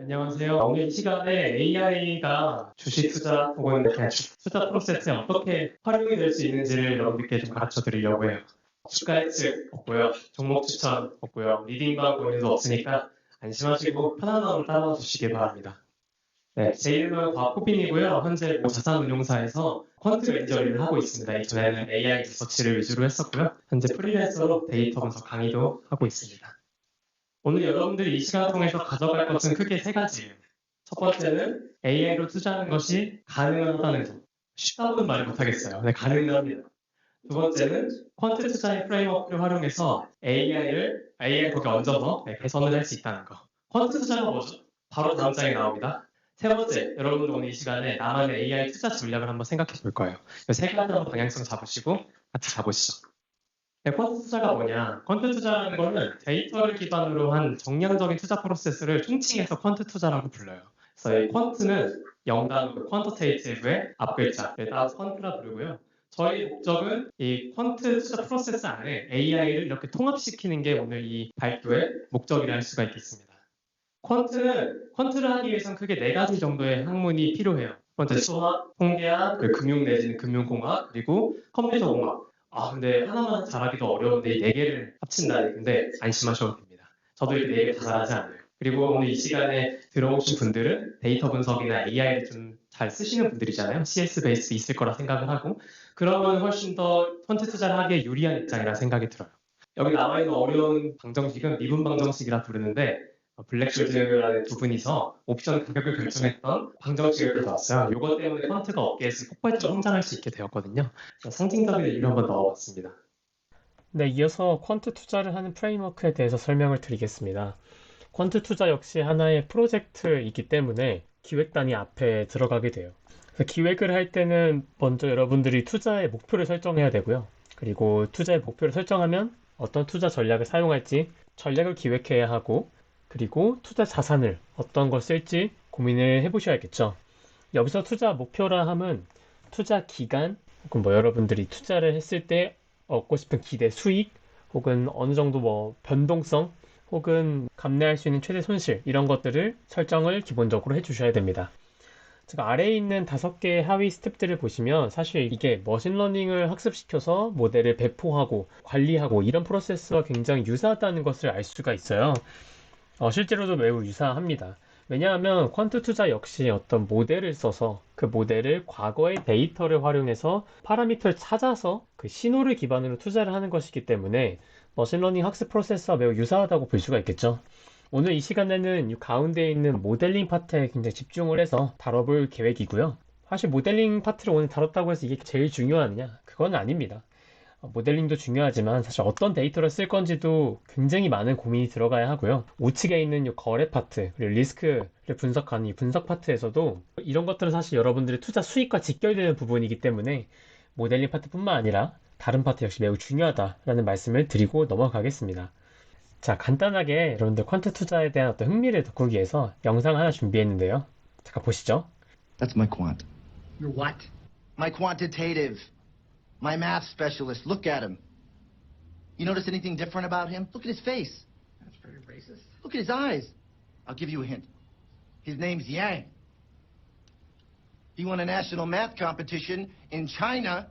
안녕하세요. 오늘 이 시간에 AI가 주식 투자 혹은 그냥 투자 프로세스에 어떻게 활용이 될 수 있는지를 여러분들께 좀 가르쳐 드리려고 해요. 주가 예측 없고요. 종목 추천 없고요. 리딩과 고민도 없으니까 안심하시고 편한 마음으로 따라와 주시길 바랍니다. 네, 제 이름은 곽호빈이고요. 현재 자산운용사에서 퀀트 매니저 일을 하고 있습니다. 이전에는 AI 리서치를 위주로 했었고요. 현재 프리랜서로 데이터 분석 강의도 하고 있습니다. 오늘 여러분들이 이 시간을 통해서 가져갈 것은 크게 세 가지예요. 첫 번째는 AI로 투자하는 것이 가능하다는 점. 쉽다고는 말 못하겠어요. 근데 가능합니다. 두 번째는 퀀트 투자의 프레임워크를 활용해서 AI 거기 얹어서 개선을 할 수 있다는 거. 퀀트 투자가 뭐죠? 바로 다음 장에 나옵니다. 세 번째, 여러분들 오늘 이 시간에 나만의 AI 투자 전략을 한번 생각해 볼 거예요. 세 가지 한번 방향성 잡으시고 같이 가보시죠. 퀀트 투자가 뭐냐? 퀀트 투자라는 거는 데이터를 기반으로 한 정량적인 투자 프로세스를 총칭해서 퀀트 투자라고 불러요. 그래서 이 퀀트는 영단어로 quantitative의 앞글자를 따서 퀀트라 부르고요. 저희 목적은 이 퀀트 투자 프로세스 안에 AI를 이렇게 통합시키는 게 오늘 이 발표의 목적이라 할 수가 있겠습니다. 퀀트를 하기 위해서는 크게 네 가지 정도의 학문이 필요해요. 첫 번째 수학, 통계학, 금융 내지는 금융공학, 그리고 컴퓨터공학. 근데 하나만 잘하기도 어려운데 이 네 개를 합친다니. 근데 안심하셔도 됩니다. 저도 이렇게 네 개 다 잘하지 않아요. 그리고 오늘 이 시간에 들어오신 분들은 데이터 분석이나 AI를 좀 잘 쓰시는 분들이잖아요. CS 베이스 있을 거라 생각을 하고, 그러면 훨씬 더 펀드 투자를 하기에 유리한 입장이라 생각이 들어요. 여기 나와 있는 어려운 방정식은 미분 방정식이라 부르는데, 블랙쇼즈라는 두 분이서 옵션 가격을 결정했던 방정식을 가져왔어요. 이것 때문에 펀트가 업계에서 폭발적으로 성장할 수 있게 되었거든요. 상징적인 의미를 한번 넣어봤습니다. 네, 이어서 퀀트 투자를 하는 프레임워크에 대해서 설명을 드리겠습니다. 퀀트 투자 역시 하나의 프로젝트이기 때문에 기획단이 앞에 들어가게 돼요. 그래서 기획을 할 때는 먼저 여러분들이 투자의 목표를 설정해야 되고요. 그리고 투자의 목표를 설정하면 어떤 투자 전략을 사용할지 전략을 기획해야 하고, 그리고 투자 자산을 어떤 걸 쓸지 고민을 해보셔야겠죠. 여기서 투자 목표라 함은 투자 기간, 혹은 여러분들이 투자를 했을 때 얻고 싶은 기대 수익, 혹은 어느 정도 변동성, 혹은 감내할 수 있는 최대 손실, 이런 것들을 설정을 기본적으로 해주셔야 됩니다. 제가 아래에 있는 5개의 하위 스텝들을 보시면 사실 이게 머신러닝을 학습시켜서 모델을 배포하고 관리하고 이런 프로세스와 굉장히 유사하다는 것을 알 수가 있어요. 실제로도 매우 유사합니다. 왜냐하면 퀀트 투자 역시 어떤 모델을 써서 그 모델을 과거의 데이터를 활용해서 파라미터를 찾아서 그 신호를 기반으로 투자를 하는 것이기 때문에 머신러닝 학습 프로세스와 매우 유사하다고 볼 수가 있겠죠. 오늘 이 시간에는 이 가운데 있는 모델링 파트에 굉장히 집중을 해서 다뤄볼 계획이고요. 사실 모델링 파트를 오늘 다뤘다고 해서 이게 제일 중요하느냐? 그건 아닙니다. 모델링도 중요하지만 사실 어떤 데이터를 쓸 건지도 굉장히 많은 고민이 들어가야 하고요. 우측에 있는 이 거래 파트, 그리고 리스크를 분석하는 이 분석 파트에서도 이런 것들은 사실 여러분들의 투자 수익과 직결되는 부분이기 때문에 모델링 파트뿐만 아니라 다른 파트 역시 매우 중요하다라는 말씀을 드리고 넘어가겠습니다. 자, 간단하게 여러분들 퀀트 투자에 대한 어떤 흥미를 돋구기 위해서 영상 하나 준비했는데요. 잠깐 보시죠. That's my quant. Your what? My quantitative. My math specialist. Look at him. You notice anything different about him? Look at his face. That's very racist. Look at his eyes. I'll give you a hint. His name's Yang. He won a national math competition in China.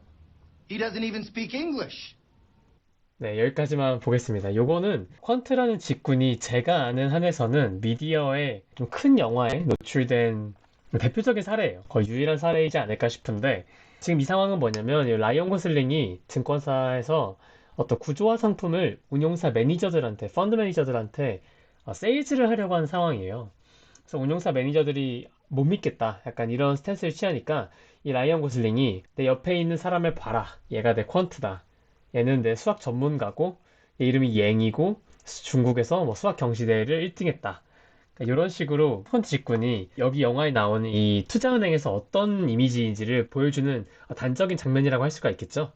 He doesn't even speak English. 네, 여기까지만 보겠습니다. 요거는 퀀트라는 직군이 제가 아는 한에서는 미디어에 좀 큰 영화에 노출된 대표적인 사례예요. 거의 유일한 사례이지 않을까 싶은데, 지금 이 상황은 뭐냐면 라이언 고슬링이 증권사에서 어떤 구조화 상품을 운용사 매니저들한테, 펀드 매니저들한테 세일즈를 하려고 하는 상황이에요. 그래서 운용사 매니저들이 못 믿겠다, 약간 이런 스탠스를 취하니까 이 라이언 고슬링이 내 옆에 있는 사람을 봐라, 얘가 내 퀀트다, 얘는 내 수학 전문가고 얘 이름이 옌이고 중국에서 수학 경시대회를 1등했다, 이런 식으로 펀드 직군이 여기 영화에 나오는 이 투자은행에서 어떤 이미지인지를 보여주는 단적인 장면이라고 할 수가 있겠죠.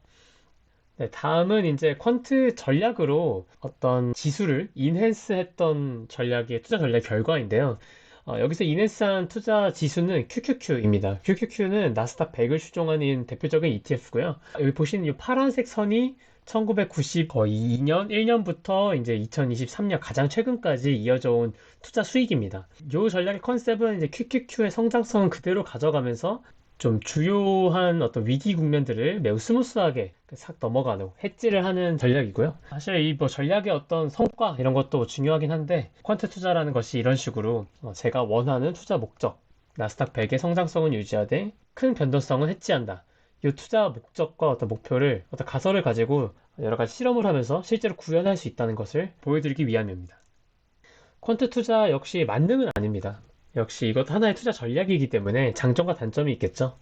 네, 다음은 이제 퀀트 전략으로 어떤 지수를 인핸스 했던 전략의 투자 전략 결과인데요. 여기서 인핸스한 투자 지수는 QQQ입니다. QQQ는 나스닥 100을 추종하는 대표적인 ETF고요. 여기 보시는 이 파란색 선이 1992년 1년부터 이제 2023년 가장 최근까지 이어져 온 투자 수익입니다. 이 전략의 컨셉은 이제 QQQ의 성장성은 그대로 가져가면서 좀 주요한 어떤 위기 국면들을 매우 스무스하게 싹 넘어가는 해지를 하는 전략이고요. 사실 이 뭐 전략의 어떤 성과 이런 것도 중요하긴 한데 퀀트 투자라는 것이 이런 식으로 제가 원하는 투자 목적, 나스닥 100의 성장성은 유지하되 큰 변동성은 해지한다. 이 투자 목적과 어떤 목표를 어떤 가설을 가지고 여러 가지 실험을 하면서 실제로 구현할 수 있다는 것을 보여드리기 위함입니다. 퀀트 투자 역시 만능은 아닙니다. 역시 이것 하나의 투자 전략이기 때문에 장점과 단점이 있겠죠.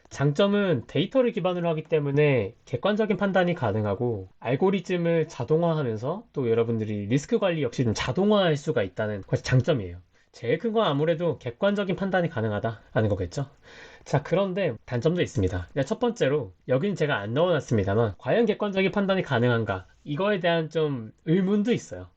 장점은 데이터를 기반으로 하기 때문에 객관적인 판단이 가능하고 알고리즘을 자동화하면서 또 여러분들이 리스크 관리 역시 좀 자동화할 수가 있다는 것이 장점이에요. 제일 큰 건 아무래도 객관적인 판단이 가능하다라는 거겠죠. 자, 그런데 단점도 있습니다. 첫 번째로 여기는 제가 안 넣어놨습니다만 과연 객관적인 판단이 가능한가? 이거에 대한 좀 의문도 있어요.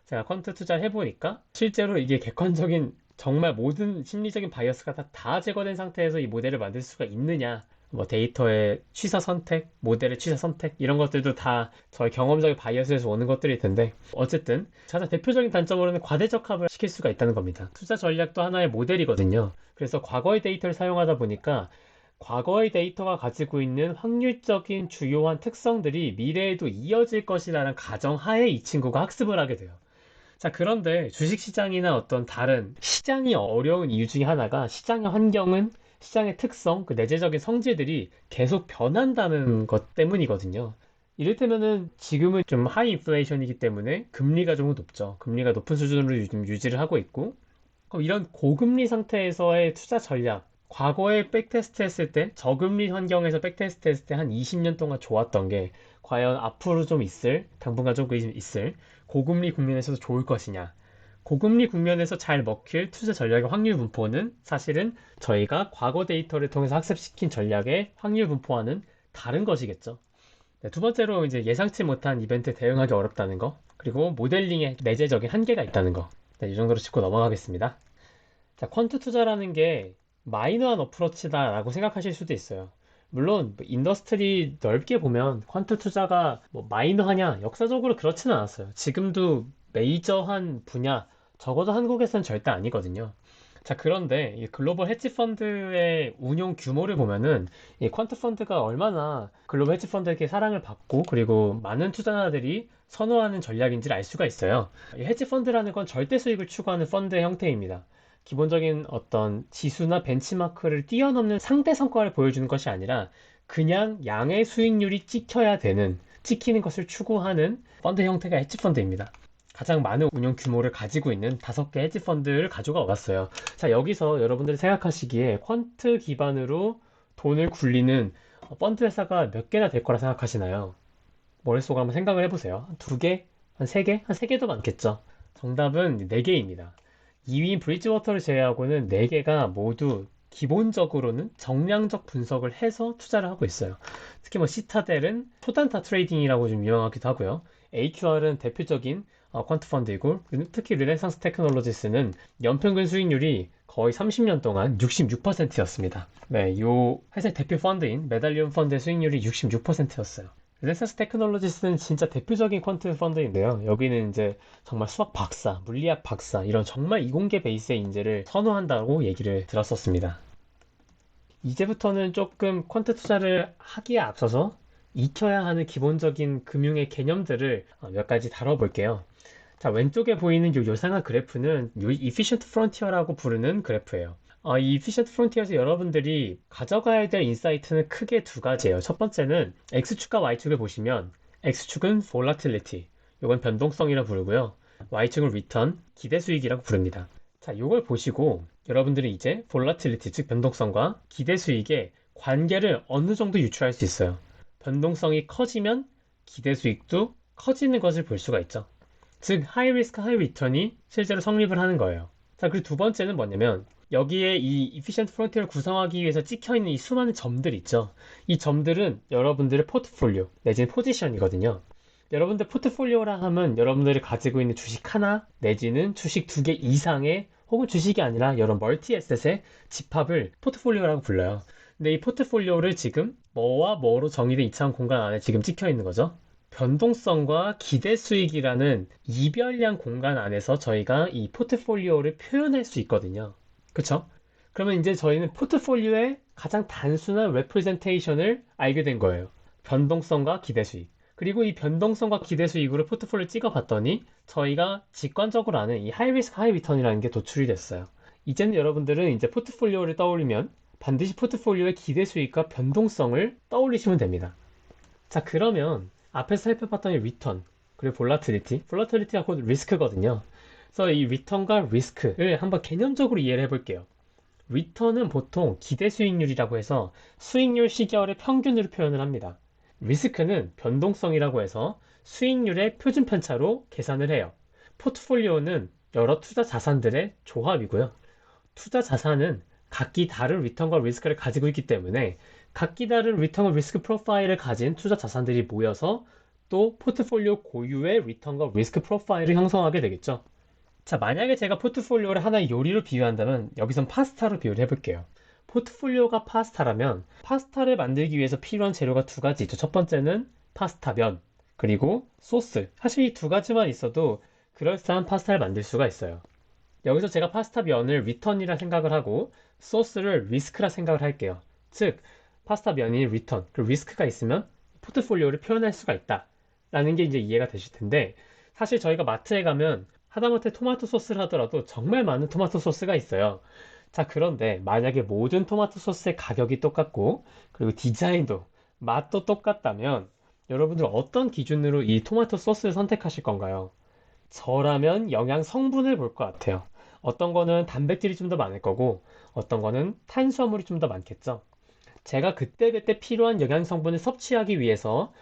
제가 퀀트 투자를 해보니까 실제로 이게 객관적인 정말 모든 심리적인 바이어스가 다 제거된 상태에서 이 모델을 만들 수가 있느냐, 뭐 데이터의 취사 선택, 모델의 취사 선택 이런 것들도 다 저희 경험적인 바이어스에서 오는 것들일 텐데 어쨌든 가장 대표적인 단점으로는 과대적합을 시킬 수가 있다는 겁니다. 투자 전략도 하나의 모델이거든요. 그래서 과거의 데이터를 사용하다 보니까 과거의 데이터가 가지고 있는 확률적인 주요한 특성들이 미래에도 이어질 것이라는 가정하에 이 친구가 학습을 하게 돼요. 자, 그런데 주식시장이나 어떤 다른 시장이 어려운 이유 중에 하나가 시장의 환경은 시장의 특성, 그 내재적인 성질들이 계속 변한다는 것 때문이거든요. 이를테면은 지금은 좀 하이 인플레이션이기 때문에 금리가 좀 높죠. 금리가 높은 수준으로 요즘 유지를 하고 있고 그럼 이런 고금리 상태에서의 투자 전략 과거에 백테스트 했을 때 저금리 환경에서 백테스트 했을 때 한 20년 동안 좋았던 게 과연 앞으로 좀 당분간 좀 있을 고금리 국면에서도 좋을 것이냐. 고금리 국면에서 잘 먹힐 투자 전략의 확률 분포는 사실은 저희가 과거 데이터를 통해서 학습시킨 전략의 확률 분포와는 다른 것이겠죠. 네, 두 번째로 이제 예상치 못한 이벤트에 대응하기 어렵다는 거, 그리고 모델링에 내재적인 한계가 있다는 거. 네, 이 정도로 짚고 넘어가겠습니다. 자, 퀀트 투자라는 게 마이너한 어프로치다라고 생각하실 수도 있어요. 물론 인더스트리 넓게 보면 퀀트 투자가 뭐 마이너하냐 역사적으로 그렇지는 않았어요. 지금도 메이저한 분야 적어도 한국에서는 절대 아니거든요. 자, 그런데 이 글로벌 헤지 펀드의 운용 규모를 보면은 이 퀀트 펀드가 얼마나 글로벌 헤지 펀드에게 사랑을 받고 그리고 많은 투자자들이 선호하는 전략인지를 알 수가 있어요. 이 헤지 펀드라는 건 절대 수익을 추구하는 펀드의 형태입니다. 기본적인 어떤 지수나 벤치마크를 뛰어넘는 상대 성과를 보여주는 것이 아니라 그냥 양의 수익률이 찍히는 것을 추구하는 펀드 형태가 헤지펀드입니다. 가장 많은 운용 규모를 가지고 있는 5개 헤지펀드를 가져가 왔어요. 자, 여기서 여러분들이 생각하시기에 퀀트 기반으로 돈을 굴리는 펀드 회사가 몇 개나 될 거라 생각하시나요? 머릿속으로 한번 생각을 해보세요. 한 2개? 한 3개? 한 3개도 많겠죠? 정답은 4개입니다. 2위인 브리지워터를 제외하고는 4개가 모두 기본적으로는 정량적 분석을 해서 투자를 하고 있어요. 특히 뭐 시타델은 초단타 트레이딩이라고 좀 유명하기도 하고요. AQR은 대표적인 퀀트 펀드이고 특히 르네상스 테크놀로지스는 연평균 수익률이 거의 30년 동안 66%였습니다. 네, 이 회사의 대표 펀드인 메달리온 펀드의 수익률이 66%였어요. 르네상스 테크놀로지스는 진짜 대표적인 퀀트 펀드인데요. 여기는 이제 정말 수학 박사, 물리학 박사 이런 정말 이공계 베이스의 인재를 선호한다고 얘기를 들었었습니다. 이제부터는 조금 퀀트 투자를 하기에 앞서서 익혀야 하는 기본적인 금융의 개념들을 몇 가지 다뤄볼게요. 자, 왼쪽에 보이는 이 요상한 그래프는 Efficient Frontier라고 부르는 그래프예요. 이 Efficient Frontier에서 여러분들이 가져가야 될 인사이트는 크게 2가지예요. 첫 번째는 X축과 Y축을 보시면 X축은 Volatility, 이건 변동성이라고 부르고요. Y축은 Return, 기대 수익이라고 부릅니다. 자, 이걸 보시고 여러분들이 이제 Volatility, 즉 변동성과 기대 수익의 관계를 어느 정도 유추할 수 있어요. 변동성이 커지면 기대 수익도 커지는 것을 볼 수가 있죠. 즉, 하이 리스크, 하이 리턴이 실제로 성립을 하는 거예요. 자, 그리고 두 번째는 뭐냐면 여기에 이 Efficient Frontier를 구성하기 위해서 찍혀있는 이 수많은 점들 있죠. 이 점들은 여러분들의 포트폴리오 내지는 포지션이거든요. 여러분들 포트폴리오라 하면 여러분들이 가지고 있는 주식 하나 내지는 주식 2개 이상의 혹은 주식이 아니라 여러 멀티 에셋의 집합을 포트폴리오라고 불러요. 근데 이 포트폴리오를 지금 뭐와 뭐로 정의된 2차원 공간 안에 지금 찍혀 있는 거죠. 변동성과 기대 수익이라는 이별량 공간 안에서 저희가 이 포트폴리오를 표현할 수 있거든요. 그쵸? 그러면 이제 저희는 포트폴리오의 가장 단순한 레프레젠테이션을 알게 된 거예요. 변동성과 기대 수익. 그리고 이 변동성과 기대 수익으로 포트폴리오 찍어봤더니 저희가 직관적으로 아는 이 하이 리스크 하이 리턴이라는 게 도출이 됐어요. 이제는 여러분들은 이제 포트폴리오를 떠올리면 반드시 포트폴리오의 기대 수익과 변동성을 떠올리시면 됩니다. 자, 그러면 앞에서 살펴봤던 이 리턴, 그리고 볼라틸리티가 곧 리스크거든요. 그래서 이 리턴과 리스크를 한번 개념적으로 이해를 해볼게요. 리턴은 보통 기대 수익률이라고 해서 수익률 시계열의 평균으로 표현을 합니다. 리스크는 변동성이라고 해서 수익률의 표준 편차로 계산을 해요. 포트폴리오는 여러 투자 자산들의 조합이고요. 투자 자산은 각기 다른 리턴과 리스크를 가지고 있기 때문에 각기 다른 리턴과 리스크 프로파일을 가진 투자 자산들이 모여서 또 포트폴리오 고유의 리턴과 리스크 프로파일을 형성하게 되겠죠. 자, 만약에 제가 포트폴리오를 하나의 요리로 비유한다면 여기선 파스타로 비유를 해볼게요. 포트폴리오가 파스타라면 파스타를 만들기 위해서 필요한 재료가 두 가지 있죠. 첫 번째는 파스타 면, 그리고 소스. 사실 이 두 가지만 있어도 그럴싸한 파스타를 만들 수가 있어요. 여기서 제가 파스타 면을 리턴이라 생각을 하고 소스를 리스크라 생각을 할게요. 즉, 파스타 면이 리턴, 그리고 리스크가 있으면 포트폴리오를 표현할 수가 있다 라는 게 이제 이해가 되실 텐데, 사실 저희가 마트에 가면 하다못해 토마토 소스를 하더라도 정말 많은 토마토 소스가 있어요. 자, 그런데 만약에 모든 토마토 소스의 가격이 똑같고 그리고 디자인도 맛도 똑같다면 여러분들 어떤 기준으로 이 토마토 소스를 선택하실 건가요? 저라면 영양 성분을 볼 것 같아요. 어떤 거는 단백질이 좀 더 많을 거고 어떤 거는 탄수화물이 좀 더 많겠죠. 제가 그때그때 필요한 영양 성분을 섭취하기 위해서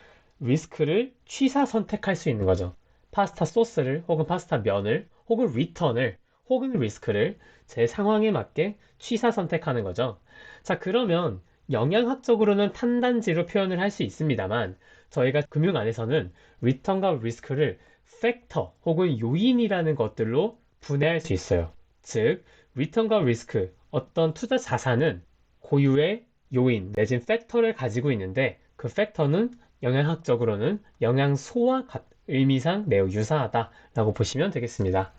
리스크를 취사 선택할 수 있는 거죠. 파스타 소스를 혹은 파스타 면을 혹은 리턴을 혹은 리스크를 제 상황에 맞게 취사 선택하는 거죠. 자, 그러면 영양학적으로는 탄단지로 표현을 할 수 있습니다만 저희가 금융 안에서는 리턴과 리스크를 팩터 혹은 요인이라는 것들로 분해할 수 있어요. 즉, 리턴과 리스크, 어떤 투자 자산은 고유의 요인 내진 팩터를 가지고 있는데 그 팩터는 영양학적으로는 영양소와 의미상 매우 유사하다라고 보시면 되겠습니다.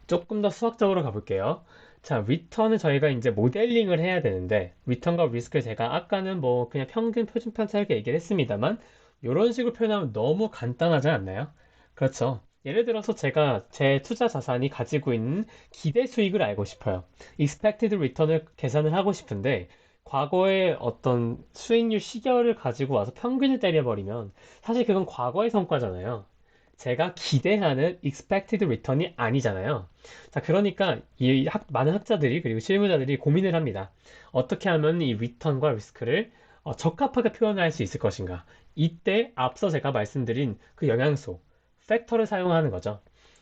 조금 더 수학적으로 가볼게요. 자, 리턴은 저희가 이제 모델링을 해야 되는데 리턴과 리스크를 제가 아까는 뭐 그냥 평균 표준 편차 이렇게 얘기를 했습니다만 이런 식으로 표현하면 너무 간단하지 않나요? 그렇죠. 예를 들어서 제가 제 투자 자산이 가지고 있는 기대 수익을 알고 싶어요. expected return을 계산을 하고 싶은데 과거의 어떤 수익률 시계열을 가지고 와서 평균을 때려버리면 사실 그건 과거의 성과잖아요. 제가 기대하는 expected return이 아니잖아요. 자, 그러니까 많은 학자들이 그리고 실무자들이 고민을 합니다. 어떻게 하면 이 return과 리스크를 적합하게 표현할 수 있을 것인가. 이때 앞서 제가 말씀드린 그 영양소, 팩터를 사용하는 거죠.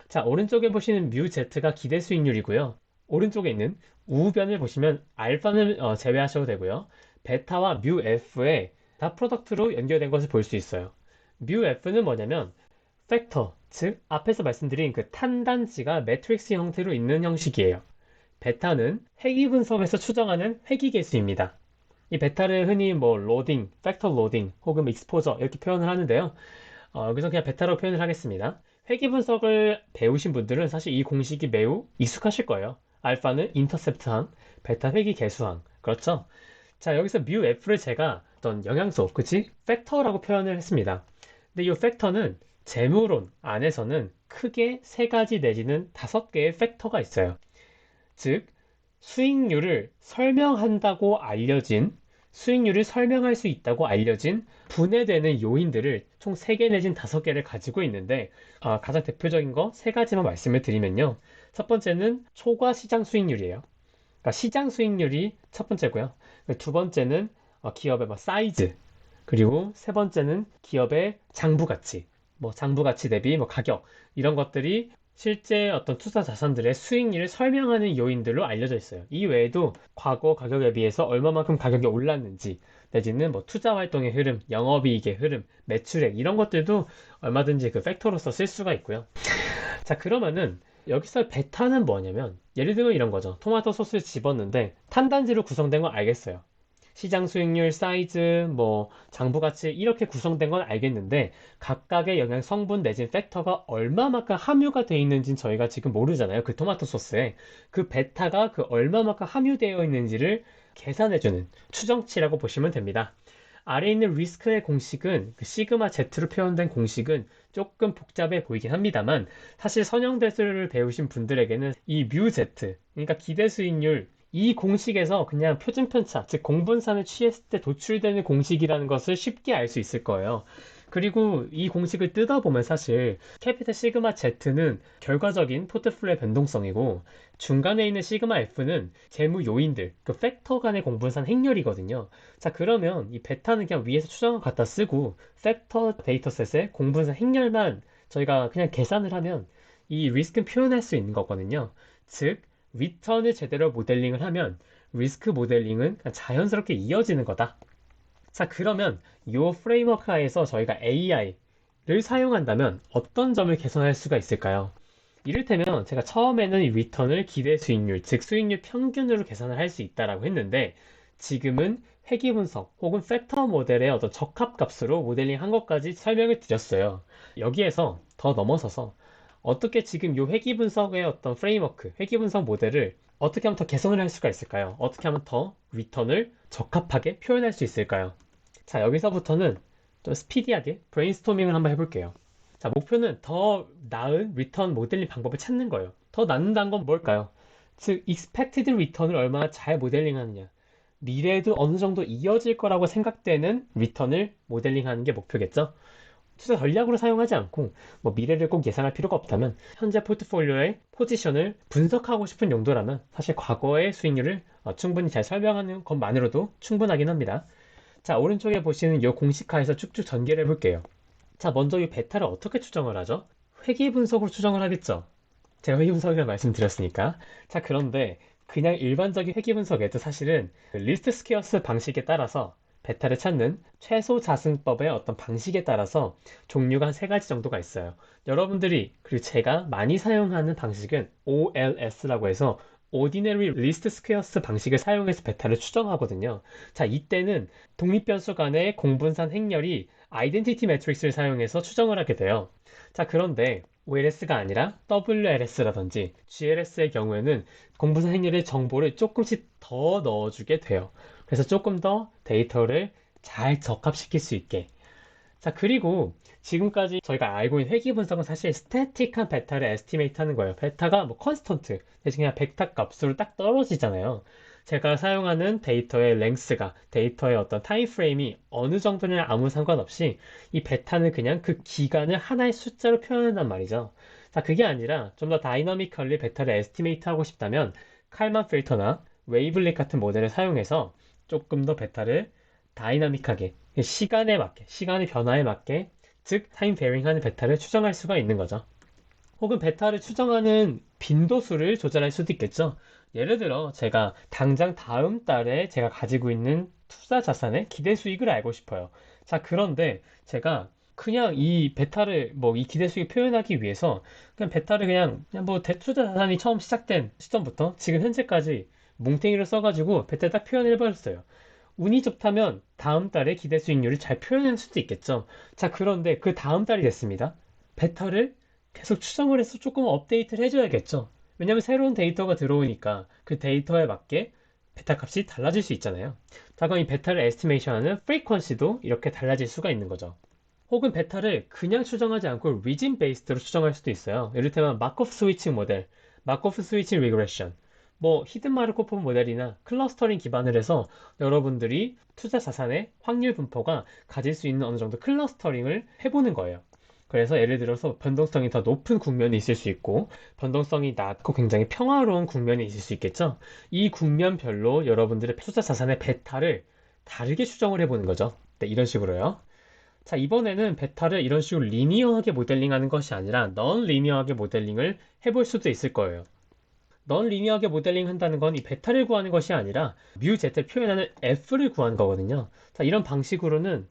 자, 오른쪽에 보시는 μz가 기대 수익률이고요. 오른쪽에 있는 우변을 보시면 알파는 제외하셔도 되고요. 베타와 μf의 다 프로덕트로 연결된 것을 볼 수 있어요. μf는 뭐냐면 팩터, 즉 앞에서 말씀드린 그 탄단지가 매트릭스 형태로 있는 형식이에요. 베타는 회귀 분석에서 추정하는 회귀 계수입니다. 이 베타를 흔히 뭐 로딩, 팩터 로딩 혹은 익스포저 이렇게 표현을 하는데요. 여기서 그냥 베타로 표현을 하겠습니다. 회귀 분석을 배우신 분들은 사실 이 공식이 매우 익숙하실 거예요. 알파는 인터셉트항, 베타 회귀 계수항. 그렇죠? 자, 여기서 μf를 제가 어떤 영양소, 그치? 팩터라고 표현을 했습니다. 근데 이 팩터는 재무론 안에서는 크게 3가지 내지는 5개의 팩터가 있어요. 즉, 수익률을 설명한다고 알려진, 수익률을 설명할 수 있다고 알려진 분해되는 요인들을 총 3개 내지는 5개를 가지고 있는데 가장 대표적인 거 3가지만 말씀을 드리면요. 첫 번째는 초과 시장 수익률이에요. 그러니까 시장 수익률이 첫 번째고요. 두 번째는 기업의 사이즈, 그리고 세 번째는 기업의 장부 가치, 장부 가치 대비 가격, 이런 것들이 실제 어떤 투자 자산들의 수익률을 설명하는 요인들로 알려져 있어요. 이 외에도 과거 가격에 비해서 얼마만큼 가격이 올랐는지, 내지는 투자 활동의 흐름, 영업이익의 흐름, 매출액, 이런 것들도 얼마든지 그 팩터로서 쓸 수가 있고요. 자, 그러면은 여기서 베타는 뭐냐면 예를 들면 이런 거죠. 토마토 소스를 집었는데 탄단지로 구성된 건 알겠어요. 시장 수익률, 사이즈, 뭐 장부 가치 이렇게 구성된 건 알겠는데 각각의 영양 성분 내진 팩터가 얼마만큼 함유가 되어 있는지는 저희가 지금 모르잖아요. 그 토마토 소스에 그 베타가 그 얼마만큼 함유되어 있는지를 계산해주는 추정치라고 보시면 됩니다. 아래에 있는 리스크의 공식은 그 시그마 Z로 표현된 공식은 조금 복잡해 보이긴 합니다만 사실 선형대수를 배우신 분들에게는 이 뮤 Z, 그러니까 기대 수익률 이 공식에서 그냥 표준편차, 즉 공분산을 취했을 때 도출되는 공식이라는 것을 쉽게 알 수 있을 거예요. 그리고 이 공식을 뜯어보면 사실 캐피탈 시그마 Z는 결과적인 포트폴리오의 변동성이고 중간에 있는 시그마 F는 재무 요인들, 그 팩터 간의 공분산 행렬이거든요. 자, 그러면 이 베타는 그냥 위에서 추정을 갖다 쓰고 팩터 데이터셋의 공분산 행렬만 저희가 그냥 계산을 하면 이 리스크는 표현할 수 있는 거거든요. 즉, 리턴을 제대로 모델링을 하면 리스크 모델링은 그냥 자연스럽게 이어지는 거다. 자, 그러면 이 프레임워크 하에서 저희가 AI를 사용한다면 어떤 점을 개선할 수가 있을까요? 이를테면 제가 처음에는 이 리턴을 기대 수익률, 즉 수익률 평균으로 계산을 할 수 있다라고 했는데 지금은 회귀 분석 혹은 팩터 모델의 어떤 적합값으로 모델링 한 것까지 설명을 드렸어요. 여기에서 더 넘어서서 어떻게 지금 이 회귀 분석의 어떤 프레임워크, 회귀 분석 모델을 어떻게 하면 더 개선을 할 수가 있을까요? 어떻게 하면 더 리턴을 적합하게 표현할 수 있을까요? 자, 여기서부터는 좀 스피디하게 브레인스토밍을 한번 해볼게요. 자, 목표는 더 나은 리턴 모델링 방법을 찾는 거예요. 더 낫는다는 건 뭘까요? 즉, expected return을 얼마나 잘 모델링 하느냐. 미래에도 어느 정도 이어질 거라고 생각되는 리턴을 모델링하는 게 목표겠죠? 투자 전략으로 사용하지 않고 뭐 미래를 꼭 예상할 필요가 없다면 현재 포트폴리오의 포지션을 분석하고 싶은 용도라면 사실 과거의 수익률을 충분히 잘 설명하는 것만으로도 충분하긴 합니다. 자, 오른쪽에 보시는 이 공식화에서 쭉쭉 전개를 해볼게요. 자, 먼저 이 베타를 어떻게 추정을 하죠? 회귀 분석으로 추정을 하겠죠? 제가 회귀 분석이라고 말씀드렸으니까. 자, 그런데 그냥 일반적인 회귀 분석에도 사실은 리스트 스퀘어스 방식에 따라서 베타를 찾는 최소 자승법의 어떤 방식에 따라서 종류가 한 세 가지 정도가 있어요. 여러분들이 그리고 제가 많이 사용하는 방식은 OLS라고 해서 Ordinary Least Squares 방식을 사용해서 베타를 추정하거든요. 자, 이때는 독립변수 간의 공분산 행렬이 아이덴티티 매트릭스를 사용해서 추정을 하게 돼요. 자, 그런데 OLS가 아니라 WLS라든지 GLS의 경우에는 공분산 행렬의 정보를 조금씩 더 넣어주게 돼요. 그래서 조금 더 데이터를 잘 적합시킬 수 있게. 자, 그리고 지금까지 저희가 알고 있는 회귀 분석은 사실 스태틱한 베타를 에스티메이트 하는 거예요. 베타가 뭐 컨스턴트, 대신 그냥 벡터 값으로 딱 떨어지잖아요. 제가 사용하는 데이터의 랭스가, 데이터의 어떤 타임 프레임이 어느 정도냐 아무 상관없이 이 베타는 그냥 그 기간을 하나의 숫자로 표현한단 말이죠. 자, 그게 아니라 좀 더 다이너미컬리 베타를 에스티메이트 하고 싶다면 칼만 필터나 웨이블릿 같은 모델을 사용해서 조금 더 베타를 다이나믹하게 시간에 맞게, 시간의 변화에 맞게, 즉 타임 베어링하는 베타를 추정할 수가 있는 거죠. 혹은 베타를 추정하는 빈도수를 조절할 수도 있겠죠. 예를 들어 제가 당장 다음 달에 제가 가지고 있는 투자 자산의 기대 수익을 알고 싶어요. 자, 그런데 제가 그냥 이 베타를 이 기대 수익을 표현하기 위해서 그냥 베타를 그냥 뭐 대투자 자산이 처음 시작된 시점부터 지금 현재까지 뭉탱이를 써가지고 베타를 딱 표현해버렸어요. 운이 좋다면 다음 달에 기대 수익률을 잘 표현할 수도 있겠죠. 자, 그런데 그 다음 달이 됐습니다. 베타를 계속 추정을 해서 조금 업데이트를 해줘야겠죠. 왜냐면 새로운 데이터가 들어오니까 그 데이터에 맞게 베타 값이 달라질 수 있잖아요. 자, 그럼 이 베타를 에스티메이션하는 프리퀀시도 이렇게 달라질 수가 있는 거죠. 혹은 베타를 그냥 추정하지 않고 리진 베이스드로 추정할 수도 있어요. 이를테면 마코프 스위칭 모델, 마코프 스위칭 리그레션, 히든 마르코프 모델이나 클러스터링 기반을 해서 여러분들이 투자 자산의 확률 분포가 가질 수 있는 어느 정도 클러스터링을 해보는 거예요. 그래서 예를 들어서 변동성이 더 높은 국면이 있을 수 있고 변동성이 낮고 굉장히 평화로운 국면이 있을 수 있겠죠. 이 국면별로 여러분들의 투자 자산의 베타를 다르게 추정을 해보는 거죠. 네, 이런 식으로요. 자, 이번에는 베타를 이런 식으로 리니어하게 모델링하는 것이 아니라 넌 리니어하게 모델링을 해볼 수도 있을 거예요. 넌 리니어하게 모델링 한다는 건 이 베타를 구하는 것이 아니라 뮤 Z를 표현하는 F를 구하는 거거든요. 자, 이런 방식으로는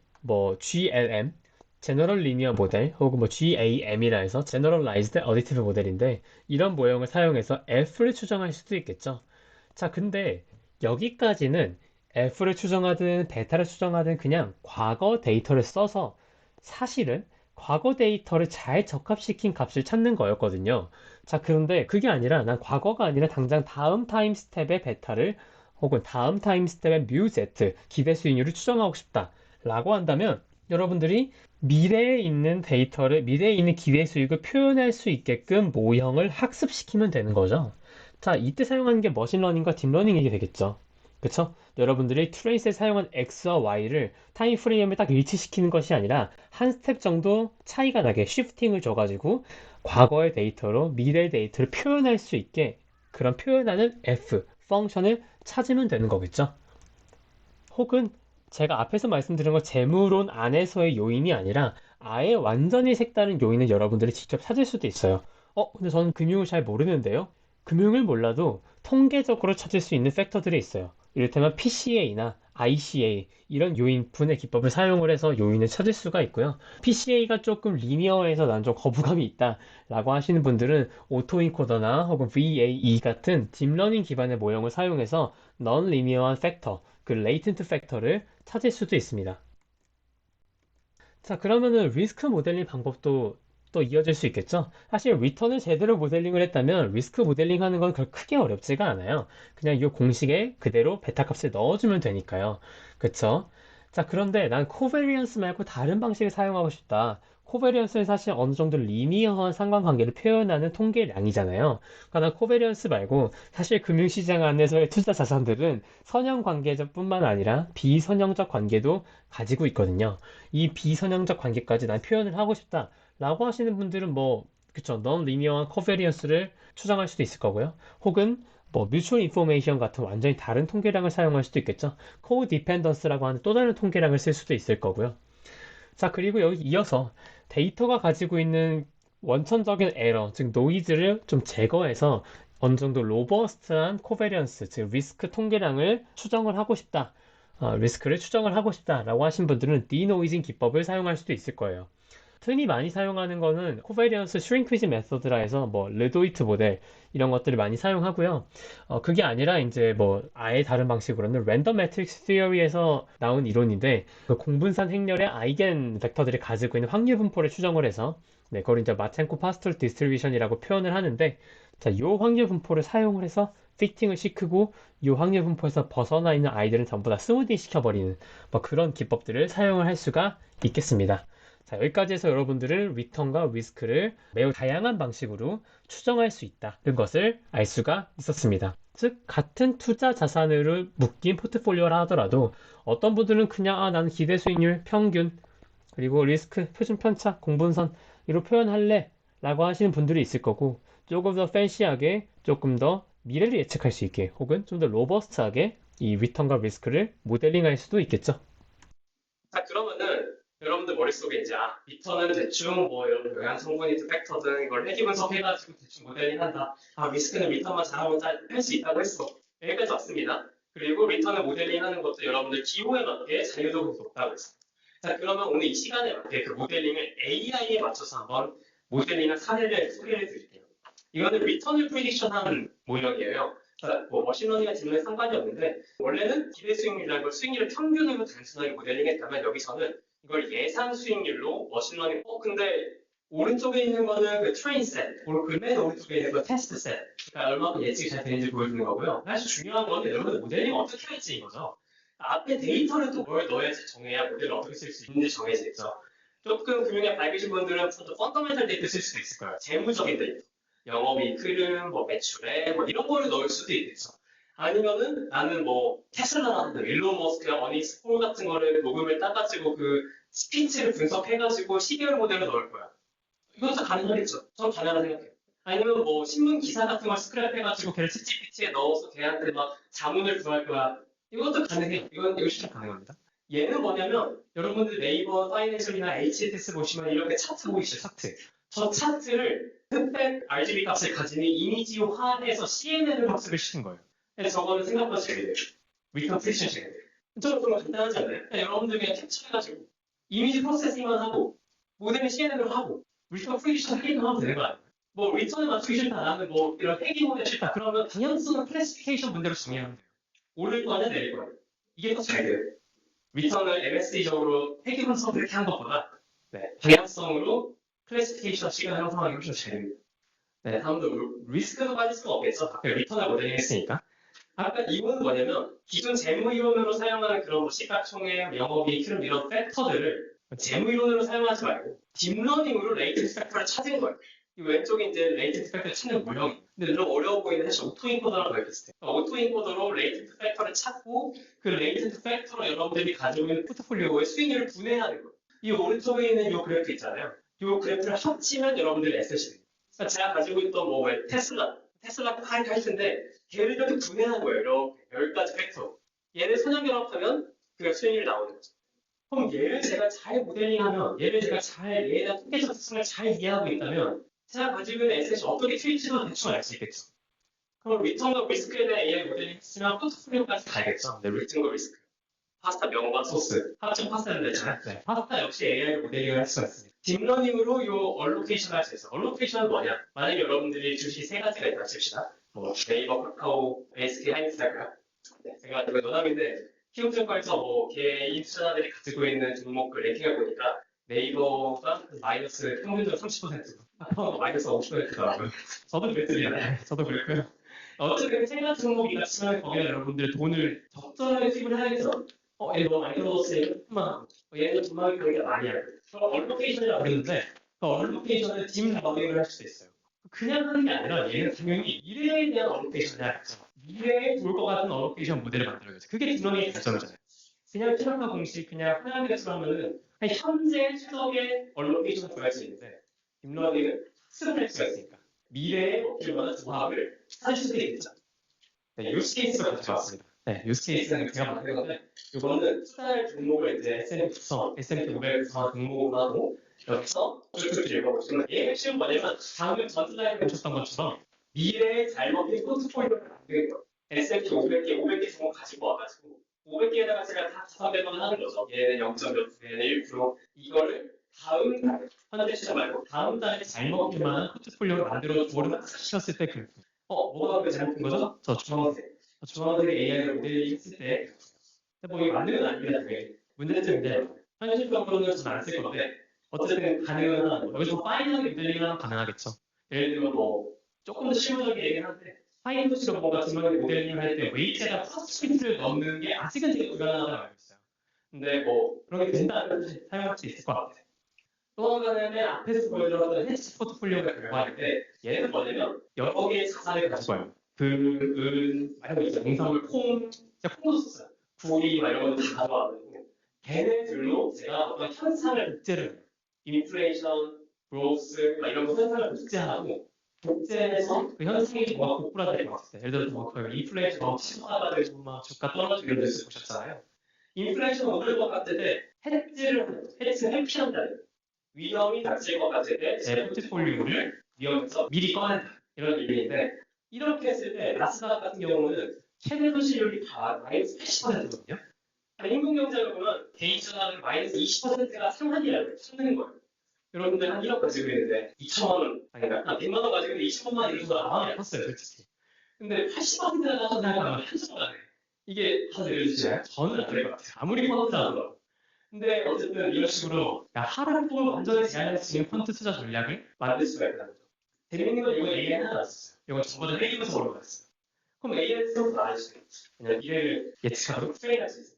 GLM, General Linear Model, 혹은 GAM이라 해서 Generalized Additive 모델인데 이런 모형을 사용해서 F를 추정할 수도 있겠죠. 자, 근데 여기까지는 F를 추정하든 베타를 추정하든 그냥 과거 데이터를 써서 사실은 과거 데이터를 잘 적합시킨 값을 찾는 거였거든요. 자, 그런데 그게 아니라 난 과거가 아니라 당장 다음 타임 스텝의 베타를 혹은 다음 타임 스텝의 뮤 Z 기대 수익률을 추정하고 싶다 라고 한다면 여러분들이 미래에 있는 데이터를 미래에 있는 기대 수익을 표현할 수 있게끔 모형을 학습시키면 되는 거죠. 자, 이때 사용하는 게 머신러닝과 딥러닝이 되겠죠. 그쵸? 여러분들이 트레이스에 사용한 X와 Y를 타임 프레임을 딱 일치시키는 것이 아니라 한 스텝 정도 차이가 나게 쉬프팅을 줘가지고 과거의 데이터로 미래의 데이터를 표현할 수 있게 그런 표현하는 F, 펑션을 찾으면 되는 거겠죠. 혹은 제가 앞에서 말씀드린 것 재무론 안에서의 요인이 아니라 아예 완전히 색다른 요인을 여러분들이 직접 찾을 수도 있어요. 근데 저는 금융을 잘 모르는데요. 금융을 몰라도 통계적으로 찾을 수 있는 팩터들이 있어요. 이를테면 PCA나 ICA 이런 요인 분해 기법을 사용을 해서 요인을 찾을 수가 있고요. PCA가 조금 리니어해서 난 좀 거부감이 있다 라고 하시는 분들은 오토인코더나 혹은 VAE 같은 딥러닝 기반의 모형을 사용해서 non-linear한 팩터, 그 레이텐트 팩터를 찾을 수도 있습니다. 자, 그러면은 리스크 모델링 방법도 또 이어질 수 있겠죠? 사실 리턴을 제대로 모델링을 했다면 리스크 모델링 하는 건 그렇게 크게 어렵지가 않아요. 그냥 이 공식에 그대로 베타 값을 넣어주면 되니까요. 그쵸? 자, 그런데 난 코베리언스 말고 다른 방식을 사용하고 싶다. 코베리언스는 사실 어느 정도 리니어한 상관관계를 표현하는 통계량이잖아요. 그러니까 난 코베리언스 말고 사실 금융시장 안에서의 투자 자산들은 선형 관계뿐만 아니라 비선형적 관계도 가지고 있거든요. 이 비선형적 관계까지 난 표현을 하고 싶다 라고 하시는 분들은 그쵸, non-linear한 코베리언스를 추정할 수도 있을 거고요. 혹은 mutual information 같은 완전히 다른 통계량을 사용할 수도 있겠죠. co-dependence라고 하는 또 다른 통계량을 쓸 수도 있을 거고요. 자, 그리고 여기 이어서 데이터가 가지고 있는 원천적인 에러, 즉 노이즈를 좀 제거해서 어느 정도 로버스트한 코베리언스, 즉 리스크 통계량을 추정을 하고 싶다. 리스크를 추정을 하고 싶다라고 하신 분들은 디노이징 기법을 사용할 수도 있을 거예요. 흔히 많이 사용하는 거는 코베리언스 슈링크지 메서드라 해서 르도이트 모델 이런 것들을 많이 사용하고요. 그게 아니라 이제 아예 다른 방식으로는 랜덤 매트릭스 티어리에서 나온 이론인데 그 공분산 행렬의 아이겐 벡터들이 가지고 있는 확률 분포를 추정을 해서 그걸 이제 마첸코 파스톨 디스트리뷰션이라고 표현을 하는데 자, 이 확률 분포를 사용을 해서 피팅을 시키고 이 확률 분포에서 벗어나 있는 아이들은 전부 다 스무딩 시켜버리는 그런 기법들을 사용을 할 수가 있겠습니다. 자, 여기까지 해서 여러분들은 리턴과 리스크를 매우 다양한 방식으로 추정할 수 있다는 것을 알 수가 있었습니다. 즉, 같은 투자 자산으로 묶인 포트폴리오라 하더라도 어떤 분들은 그냥 나는 기대 수익률, 평균, 그리고 리스크, 표준 편차, 공분선으로 표현할래 라고 하시는 분들이 있을 거고 조금 더 팬시하게 조금 더 미래를 예측할 수 있게 혹은 좀 더 로버스트하게 이 리턴과 리스크를 모델링할 수도 있겠죠. 자, 그러면은 여러분들 머릿속에 이제 리턴은 대충 이런 영양 성분이든 팩터든 이걸 회귀 분석해가지고 대충 모델링한다. 리스크는 리턴만 잘하면 할 수 있다고 했어. 여기까지 왔습니다. 그리고 리턴을 모델링하는 것도 여러분들 기호에 맞게 자유도가 높다고 했어. 자, 그러면 오늘 이 시간에 맞게 그 모델링을 AI에 맞춰서 한번 모델링한 사례를 소개해 드릴게요. 이거는 리턴을 프리딕션한 모형이에요. 머신러닝과 딥러닝 상관이 없는데 원래는 기대 수익률이라는 걸 수익률을 평균으로 단순하게 모델링했다면 여기서는 이걸 예상 수익률로 머신러닝 근데 오른쪽에 있는 거는 그 트레인 셋, 그 맨 오른쪽에 있는 거 테스트 셋, 그러니까 얼마큼 예측이 잘 되는지 보여주는 거고요. 사실 중요한 건 여러분들 모델링 어떻게 할지인 거죠. 앞에 데이터를 또 뭘 넣어야지 정해야 모델을 어떻게 쓸 수 있는지 정해지겠죠. 조금 금융에 밝으신 분들은 좀 펀더멘탈 데이터 쓸 수도 있을 거예요. 재무적인 데이터. 영업이익 흐름, 매출액, 이런 거를 넣을 수도 있겠죠. 아니면은 나는 테슬라라는 일론 머스크의 어닝스 폴 같은 거를 녹음을 따가지고 그 스피치를 분석해가지고 12월 모델로 넣을 거야. 이것도 가능하겠죠. 전 가능하다 생각해요. 아니면 신문 기사 같은 걸 스크랩해가지고 걔를 챗GPT에 넣어서 걔한테 막 자문을 구할 거야. 이것도 가능해요. 이거 진짜 가능합니다. 얘는 뭐냐면 여러분들 네이버 파이낸셜이나 HTS 보시면 이렇게 차트 보이시죠? 차트. 저 차트를 흑백 RGB 값을 가지는 이미지화해서 CNN을 학습을 시킨 거예요. 그래서 저거는 생각보다 재미돼요. 리턴 프리션 재미돼요. 좀 간단하지 않나요? 여러분들 그냥 캡처해가지고 이미지 프로세싱만 하고 모델을 CNN으로 하고 리턴 프리션 하기만 하면 되는 거 아니에요? 리턴을 맞추기 싫다, 나는 이런 회귀 모델 싫다, 그러면 방향성은 클래시피케이션 문제로 정의하면 돼요. 오를 거냐 내릴 거냐. 이게 더 잘 돼요. 리턴을 MSD적으로 회계 분석을 이렇게 한 것보다 방향성으로 클래시피케이션 시간을 형성하기 훨씬 잘 됩니다. 다음도 리스크가 빠질 수가 없겠죠. 아까 리턴을 모델링 했으니까. 아까 이거는 뭐냐면 기존 재무 이론으로 사용하는 그런 뭐 시가총액, 영업이익, 흐름 이런 팩터들을 재무 이론으로 사용하지 말고 딥러닝으로 레이텐스 팩터를 찾은 거예요. 이 왼쪽에 이제 레이텐스 팩터를 찾는 모형이. 근데 좀 어려워 보이는데 사실 오토인코더랑 거의 비슷해요. 오토인코더로 레이텐스 팩터를 찾고 그 레이텐스 팩터로 여러분들이 가지고 있는 포트폴리오의 수익률을 분해하는 거예요. 이 오른쪽에 있는 이 그래프 있잖아요. 이 그래프를 합치면 여러분들의 에셋이 돼요. 그러니까 제가 가지고 있던 뭐 테슬라 할 텐데 걔를 이렇게 분해한 거예요. 이렇게 10가지 팩터. 얘를 선형결합하면 그 수익률이 나오는 거죠. 그럼 얘를 제가 잘 모델링하면, 얘를 제가 잘 얘의 통계적 특성을 잘 이해하고 있다면 제가 가지고 있는 에셋이 어떻게 튈지도 대충 알 수 있겠죠. 그럼 리턴과 리스크에 대한 AI 모델링 했으면 포트폴리오까지 가야겠죠. 리턴과 리스크. 파스타 명과 소스. 합친 파스타를 냈잖아요. 파스타 역시 AI 모델링을 할 수가 있습니다. 딥러닝으로 이 얼로케이션을 할 수 있어요. 얼로케이션은 뭐냐? 만약에 여러분들이 주식 3가지가 있다 칩시다. 뭐 네이버, 카카오, SK 하이닉스 할까요? 제가 이거 노담인데 키움증권에서 뭐 개인 투자자들이 가지고 있는 종목 랭킹을 보니까 네이버가 마이너스 평균적으로 30%고 카카오가 마이너스 50%더라고요. 저도 그랬습니다. 저도 그랬고요. 어쨌든 생각 종목이라 치면 거기에 여러분들의 돈을 적절하게 투입을 해야겠죠. 얘 너무 많이 떨어졌으니까 조금만 하고 얘는 돈하기 그렇게 많이 하고 얼로케이션이라고 그랬는데 그 얼로케이션을 딥러닝을 할 수도 있어요. 그냥 하는 게 아니라 얘는 당연히 미래에 대한 얼로케이션을 해야겠죠. 미래에 좋을 것 같은 얼로케이션 모델을 만들어야죠. 그게 딥러닝의 결정이잖아요. 그냥 최적화 공식, 그냥 하나님께서 하면은 현재 추적의 얼로케이션을 구할 수 있는데 딥러닝은 학습을 할 수가 있으니까 미래에 먹힐 만한 조합을 찾을 수도 있겠죠. 유스 케이스가 가져왔습니다. 유스 케이스는 제가 만든 건데 이거는 투자할 종목을 이제 S&P 500에서 등록을 하고 여기서 쭉쭉 읽어보시면 얘 핵심은 뭐냐면 방금 전 슬라이드에 보셨던 것처럼 미래에 잘 먹힌 포트폴리오를 만드는 거예요. S&P 500개 종목 가지고 와가지고 500개에다가 제가 다 400원 하는 거죠. 얘는 0.몇, 얘는 1%. 이거를 다음 달에, 현재 시점 말고 다음 달에 잘 먹힐 만한 포트폴리오를 만들어 주어를 시켰을 때 그, 뭐가 그렇게 잘못된 거죠? 저 주황색이 AI를 모델링 했을 때, 뭐 이거 맞는 건 아닙니다. 문제점인데, 현실적으로는 저는 안 쓸 건데, 어쨌든 가능은 한, 여기서 파이널하게 모델링을 하면 가능하겠죠. 예를 들면 뭐, 조금 더 실무적인 얘기를 하는데, 파이너스로 뭔가 중간에 모델링을 할 때 웨이트에다 퍼스피트를 넣는 게 아직은 되게 불가능하다고 알고 있어요. 근데 뭐, 그런 게 된다면 사용할 수 있을 것 같아요. 또 하나는 앞에서 보여드렸던 헤지 포트폴리오가 결과인데, 얘는 뭐냐면, 여러 개의 자산을 가지고 와요. 말하고 영상을 제가 콩도 썼어요. 구리, 이런 것도 다 가져와가지고, 걔네들로 제가 어떤 현상을 복제를 해요. 인플레이션, 브로스, 이런 현상을 복제하고, 복제해서 그 현상이 뭔가 고꾸라질 것 같아요. 예를 들어서 뭐 인플레이션 너무 심하다 되고 막 주가 떨어지고 이런 뉴스 보셨잖아요. 인플레이션 오를 것 같을 때 헤지를 회피한다. 위험이 닥칠 것 같을 때 제 포트폴리오를 위험에서 미리 꺼낸다. 이런 의미인데 이렇게 했을 때 나스닥 같은 경우는 최대 손실률이 다 마이너스 80%거든요. 인공경제를 보면 개인 투자는 마이너스 20%가 상한이라고 찾는 거예요. 여러분들 한 1억 가지고 있는데 2천만 원 아닌가? 100만 원 가지고 있는데 2천만 원 이런 거 안 컸어요, 솔직히. 근데 80%가 나타나면 한순간 안 해. 이게 다들 알려주시나요? 저는 안 될 것 같아요. 아무리 펀드 하더라도. 근데 어쨌든 이런 식으로 하락폭을 완전히 제한할 수 있는 펀드 투자 전략을 만들 수가 있다는 거죠. 재밌는 건 이거 AI 하나 나왔어요. 이거 저번에 회의에서 물어봤어요. 그럼 AI에서 나와주세요. 그냥 미래를 예측하고 트레이닝할 수 있어요.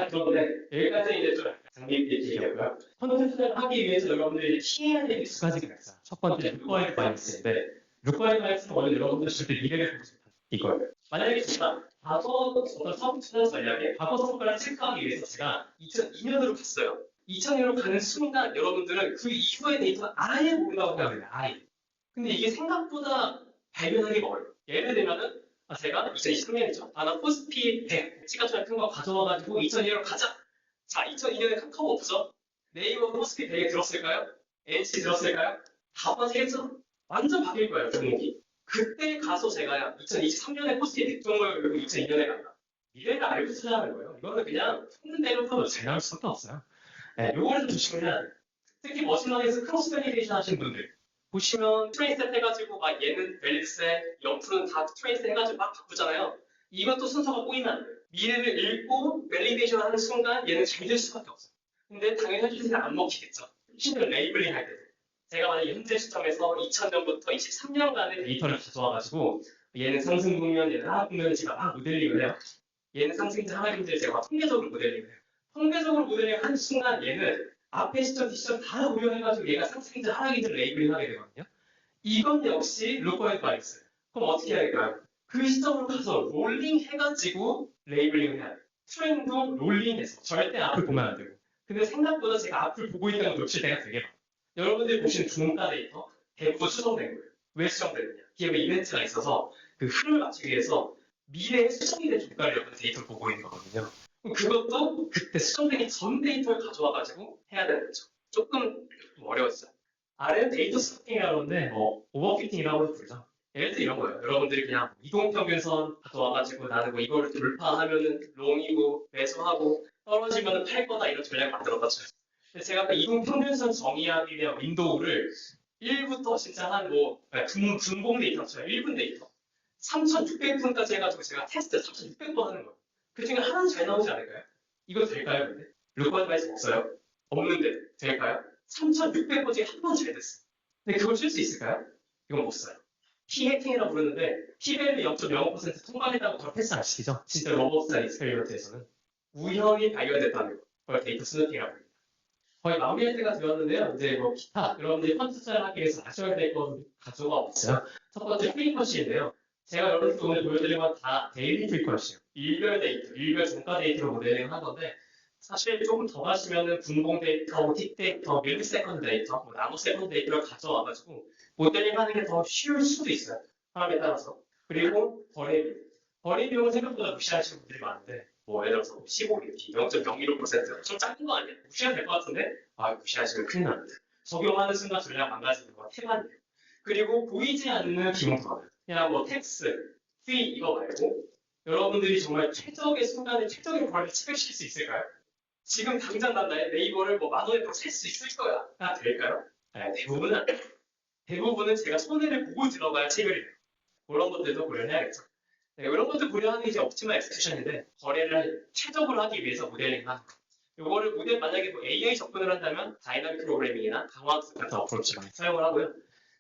그런데 여기까지 이제 좀 장비 얘기하고요. 펀드 투자를 하기 위해서 여러분들이 피해야 될 두 가지가 있어요. 첫 번째 루커 애드바이스인데 루커 애드바이스는 원래 여러분들 절대 미래를 보고 싶다. 이거예요. 만약에 제가 과거 어떤 사업 투자 전략에 과거 성과를 체크하기 위해서 제가 2002년으로 갔어요. 2000년으로 가는 순간 여러분들은 그 이후의 데이터가 아예 모른다고 생각합니다. 아예. 근데 이게 생각보다 발견하기 어려워요. 예를 들면은 제가 2023년이죠. 나 코스피 100 시가총액 큰 거 가져와가지고 2002년으로 가자. 자, 2002년에 카카오 없죠? 네이버 코스피 100에 들었을까요? NC 들었을까요? 다 빠지겠죠? 완전 바뀔 거예요, 종목이. 그때 가서 제가 2023년에 코스피 100종을 그리고 2002년에 간다. 미래를 알고 투자하는 거예요. 이거는 그냥 속는 대로 타도 잘 나올 수밖에 없어요. 요거를 좀 조심을 해야 돼요. 특히 머신러닝에서 크로스 베리데이션 하시는 분들. 보시면 트레이셋 해가지고 얘는 밸리드셋, 옆으로는 다 트레이셋 해가지고 막 바꾸잖아요. 이것도 순서가 꼬이면 안 돼요. 미래를 읽고 밸리데이션 하는 순간 얘는 잘 될 수밖에 없어요. 근데 당연히 현실세는 안 먹히겠죠. 심지어 레이블링 할 때도. 제가 만약 현재 시점에서 2000년부터 23년간의 데이터를 가져와가지고 얘는 상승 국면, 얘는 하락 국면을 제가 막 모델링을 해요. 얘는 상승자 하락인지를 제가 통계적으로 모델링을 해요. 통계적으로 모델링 하는 순간 얘는 앞에 시점, 뒷시점 다 고려해가지고 얘가 상승자 하락인지를 레이블링 하게 되거든요. 이건 역시 루커의 바이스. 그럼 어떻게 해야 될까요? 그 시점으로 가서 롤링 해가지고 레이블링을 해야 돼요. 트렌드도 롤링해서 절대 앞을 보면 안 되고. 근데 생각보다 제가 앞을 보고 있다는 걸 놓칠 때가 되게 많아요. 여러분들이 보시는 종가 데이터 대부분 수정된 거예요. 왜 수정되느냐? 기업의 이벤트가 있어서 그 흐름을 맞추기 위해서 미래에 수정이 된 종가를 여러분 데이터를 보고 있는 거거든요. 그럼 그것도 그때 수정되기 전 데이터를 가져와가지고 해야 되는 거죠. 조금 어려웠죠. 아래는 데이터 스토킹이라고 하는데 오버피팅이라고 부르죠. 예를 들어 이런 거예요. 여러분들이 그냥 이동평균선 가져와가지고 나는 뭐 이거를 돌파하면은 롱이고 매수하고 떨어지면은 팔 거다 이런 전략을 만들었다 쳐요. 근데 제가 그 이동평균선 정의하기 위한 윈도우를 1부터 진짜 한 분봉 데이터 쳐요. 1분 데이터. 3600분까지 해가지고 제가 테스트 3600번 하는 거예요. 그 중에 하나는 잘 나오지 않을까요? 이거 될까요, 근데? 루커드바이스 없어요? 없는데 될까요? 3600번 중에 한 번 잘 됐어. 근데 그걸 쓸 수 있을까요? 이건 못 써요. T-해킹이라고 부르는데 T-밸류 0.05% 통과했다고 그걸 패스 안 시키죠. 진짜 로버스트한 익스페리먼트에서는 우연히 발견됐다는 거. 그걸 데이터 스누핑이라고 합니다. 거의 마무리할 때가 되었는데요. 이제 뭐 기타 여러분들이 펀드 투자를 하기 위해서 아셔야 될 건 가져가 없어요. 첫 번째 프리퀀시인데요. 제가 여러분께 오늘 보여드린 건 다 데일리 프리퀀시예요. 일별 데이터, 일별 종가 데이터로 모델링을 한 건데 사실 조금 더 가시면은 분봉 데이터, 틱 데이터, 밀리세컨드 데이터, 나노 세컨드 데이터를 가져와가지고 모델링 하는 게 더 쉬울 수도 있어요. 사람에 따라서. 그리고 거래 비용. 거래 비용은 생각보다 무시하시는 분들이 많은데 예를 들어서 15BPT, 0.015%. 좀 작은 거 아니에요? 무시하면 될 것 같은데 무시하시면 큰일 납니다. 적용하는 순간 전략 망가지는 거 태반이에요. 그리고 보이지 않는 비용도 많아요. 그냥 텍스, 피 이거 말고 여러분들이 정말 최적의 순간에 최적의 거래를 찍으실 수 있을까요? 지금 당장 난 나의 네이버를 10,000원에 살 수 있을 거야. 가 될까요? 대부분은 안 돼요. 대부분은 제가 손해를 보고 들어가야 체결이 돼요. 그런 것들도 고려해야겠죠. 네, 이런 것들 고려하는 게 이제 옵티멀 엑스큐션인데 거래를 최적으로 하기 위해서 모델링 하는 거. 이거를 만약에 AI 접근을 한다면 다이나믹 프로그래밍이나 강화학습 같은 어프로치 많이 사용을 하고요.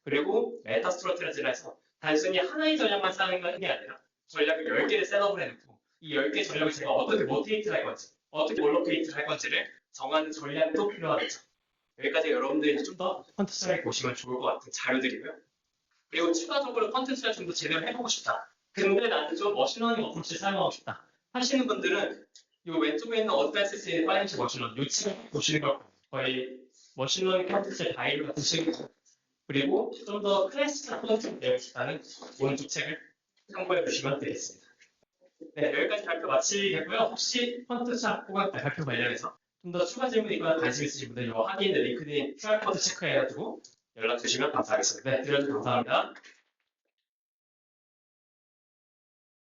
그리고 메타 스트러티지라 해서 단순히 하나의 전략만 쌓는 게 아니라 전략을 10개를 셋업을 해놓고 이 10개 전략을 제가 어떻게 모티베이트를 할 건지 어떻게 몰로케이트를 할 건지를 정하는 전략도 필요하겠죠. 여기까지 여러분들이 좀 더 펀드 투자를 보시면 좋을 것 같은 자료들이고요. 그리고 추가적으로 펀드 투자를 좀 더 제대로 해보고 싶다. 근데 나는 좀 머신러닝 어프로치를 사용하고 싶다 하시는 분들은 이 왼쪽에 있는 어드밴스드 파이낸셜 머신러닝 이 책을 보시는 걸 거의 머신러닝 펀드 투자 바이블 같은 책이고 그리고 좀 더 클래식한 펀드 배우고 싶다는 오른쪽 책을 참고해 주시면 되겠습니다. 네, 여기까지 발표 마치겠고요. 혹시 펀드 투자 혹은 발표 관련해서 좀 더 추가 질문 있거나 관심 있으신 분들 이 확인 링크드인 QR코드 체크해가지고 연락 주시면 감사하겠습니다. 네, 들어주셔서 감사합니다.